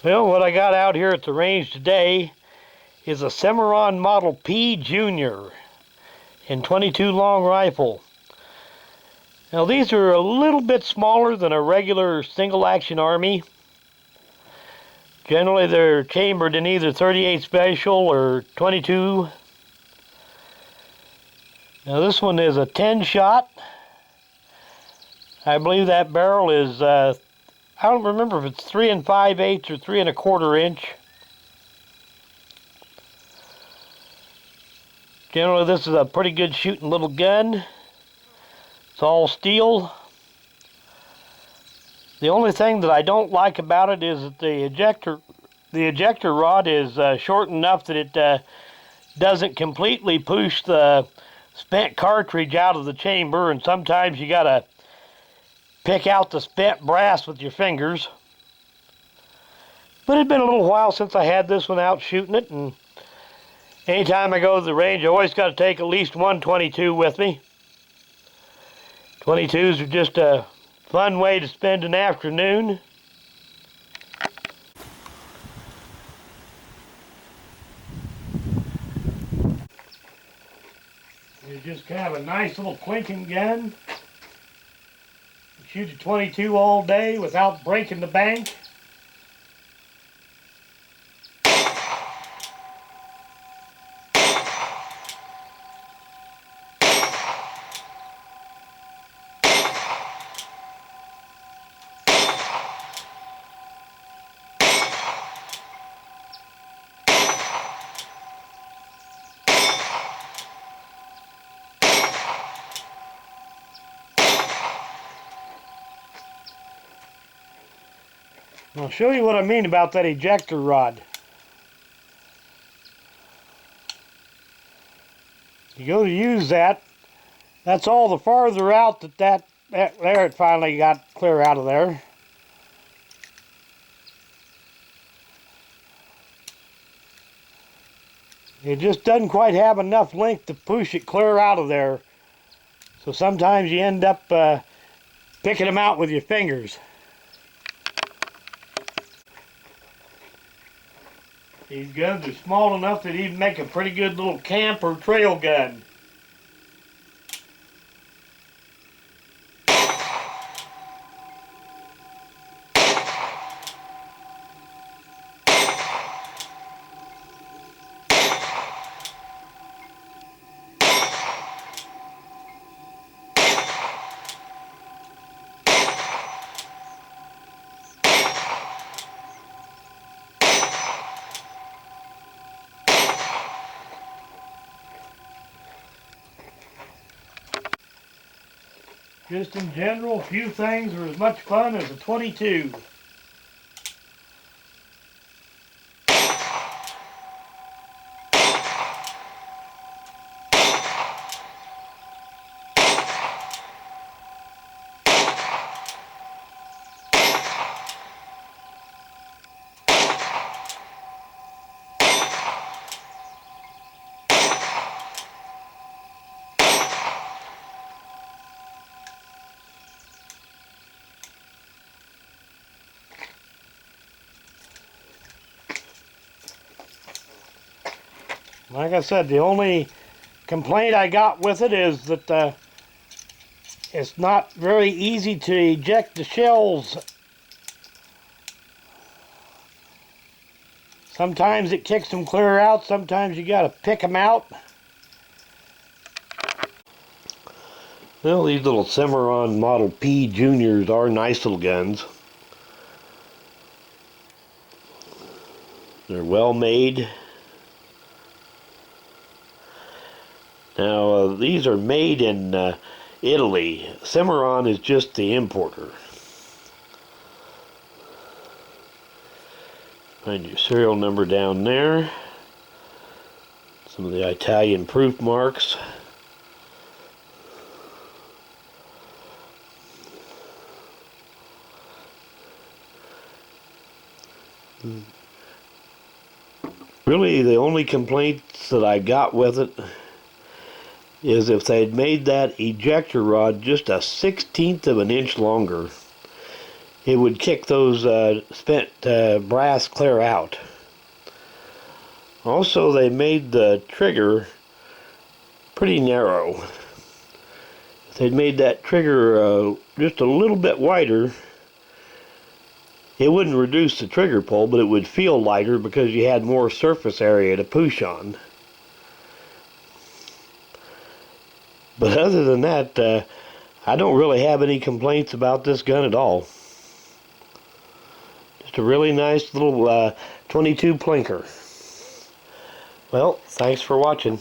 Well, what I got out here at the range today is a Cimerron Model P Junior in 22 long rifle. Now these are a little bit smaller than a regular single action Army. Generally they're chambered in either 38 special or 22. Now this one is a 10 shot. I believe that barrel is I don't remember if it's 3 5/8 or 3 1/4 inch. Generally this is a pretty good shooting little gun. It's all steel. The only thing that I don't like about it is that the ejector rod is short enough that it doesn't completely push the spent cartridge out of the chamber, and sometimes you gotta pick out the spent brass with your fingers. But it's been a little while since I had this one out shooting it, and anytime I go to the range, I always got to take at least one 22 with me. 22s are just a fun way to spend an afternoon. It's just kind of a nice little clinking gun. Shoot a 22 all day without breaking the bank. I'll show you what I mean about that ejector rod. You go to use that, that's all the farther out there it finally got clear out of there. It just doesn't quite have enough length to push it clear out of there. So sometimes you end up picking them out with your fingers. These guns are small enough that even make a pretty good little camp or trail gun. Just in general, few things are as much fun as a 22. Like I said, the only complaint I got with it is that it's not very easy to eject the shells. Sometimes it kicks them clear out, sometimes you got to pick them out. Well, these little Cimerron Model P Juniors are nice little guns. They're well made. Now, these are made in Italy. Cimerron is just the importer. Find your serial number down there. Some of the Italian proof marks. Really, the only complaints that I got with it is if they'd made that ejector rod just a 1/16 of an inch longer, it would kick those spent brass clear out. Also, they made the trigger pretty narrow. If they'd made that trigger just a little bit wider, it wouldn't reduce the trigger pull, but it would feel lighter because you had more surface area to push on. But other than that, I don't really have any complaints about this gun at all. Just a really nice little 22 plinker. Well, thanks for watching.